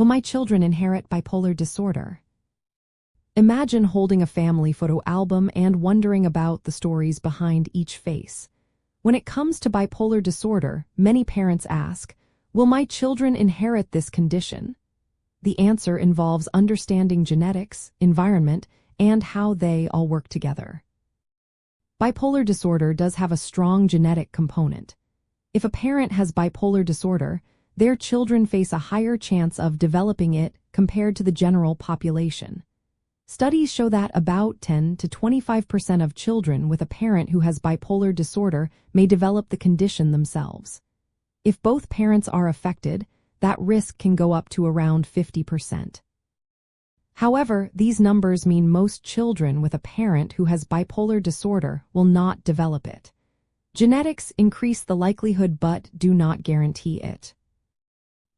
Will my children inherit bipolar disorder? Imagine holding a family photo album and wondering about the stories behind each face. When it comes to bipolar disorder, many parents ask, will my children inherit this condition? The answer involves understanding genetics, environment, and how they all work together. Bipolar disorder does have a strong genetic component. If a parent has bipolar disorder, their children face a higher chance of developing it compared to the general population. Studies show that about 10 to 25% of children with a parent who has bipolar disorder may develop the condition themselves. If both parents are affected, that risk can go up to around 50%. However, these numbers mean most children with a parent who has bipolar disorder will not develop it. Genetics increase the likelihood but do not guarantee it.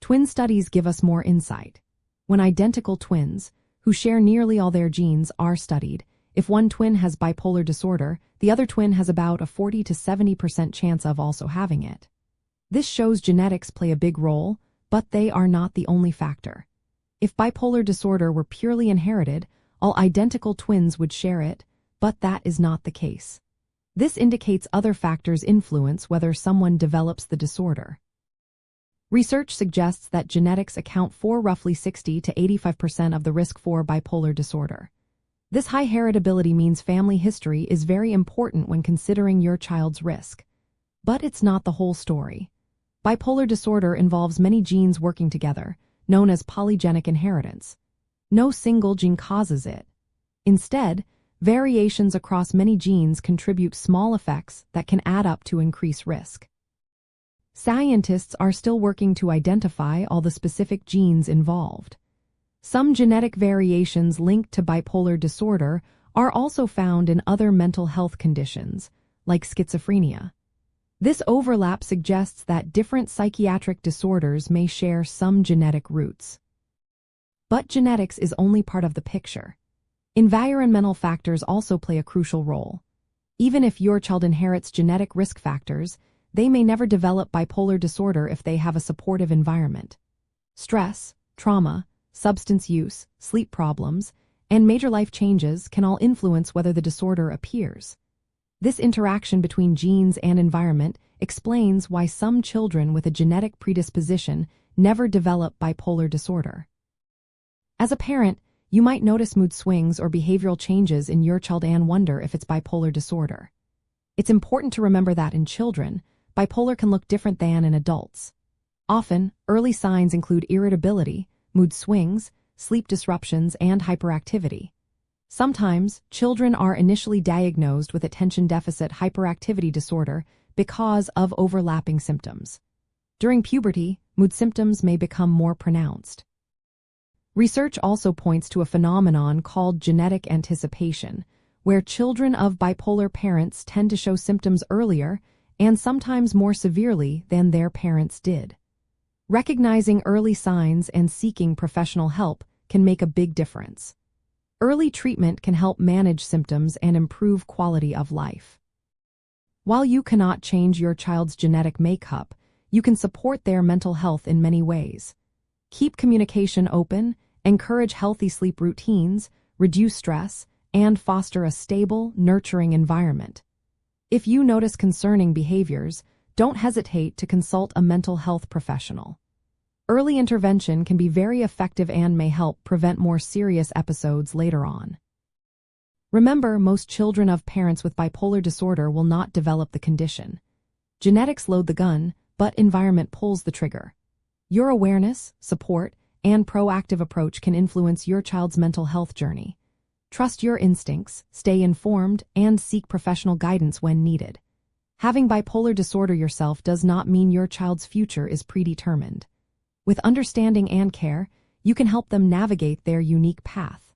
Twin studies give us more insight. When identical twins, who share nearly all their genes, are studied, if one twin has bipolar disorder, the other twin has about a 40 to 70% chance of also having it. This shows genetics play a big role, but they are not the only factor. If bipolar disorder were purely inherited, all identical twins would share it, but that is not the case. This indicates other factors influence whether someone develops the disorder. Research suggests that genetics account for roughly 60 to 85% of the risk for bipolar disorder. This high heritability means family history is very important when considering your child's risk. But it's not the whole story. Bipolar disorder involves many genes working together, known as polygenic inheritance. No single gene causes it. Instead, variations across many genes contribute small effects that can add up to increase risk. Scientists are still working to identify all the specific genes involved. Some genetic variations linked to bipolar disorder are also found in other mental health conditions, like schizophrenia. This overlap suggests that different psychiatric disorders may share some genetic roots. But genetics is only part of the picture. Environmental factors also play a crucial role. Even if your child inherits genetic risk factors, they may never develop bipolar disorder if they have a supportive environment. Stress, trauma, substance use, sleep problems, and major life changes can all influence whether the disorder appears. This interaction between genes and environment explains why some children with a genetic predisposition never develop bipolar disorder. As a parent, you might notice mood swings or behavioral changes in your child and wonder if it's bipolar disorder. It's important to remember that in children, bipolar can look different than in adults. Often, early signs include irritability, mood swings, sleep disruptions, and hyperactivity. Sometimes, children are initially diagnosed with attention deficit hyperactivity disorder because of overlapping symptoms. During puberty, mood symptoms may become more pronounced. Research also points to a phenomenon called genetic anticipation, where children of bipolar parents tend to show symptoms earlier and sometimes more severely than their parents did. Recognizing early signs and seeking professional help can make a big difference. Early treatment can help manage symptoms and improve quality of life. While you cannot change your child's genetic makeup, you can support their mental health in many ways. Keep communication open, encourage healthy sleep routines, reduce stress, and foster a stable, nurturing environment. If you notice concerning behaviors, don't hesitate to consult a mental health professional. Early intervention can be very effective and may help prevent more serious episodes later on. Remember, most children of parents with bipolar disorder will not develop the condition. Genetics load the gun, but environment pulls the trigger. Your awareness, support, and proactive approach can influence your child's mental health journey. Trust your instincts, stay informed, and seek professional guidance when needed. Having bipolar disorder yourself does not mean your child's future is predetermined. With understanding and care, you can help them navigate their unique path.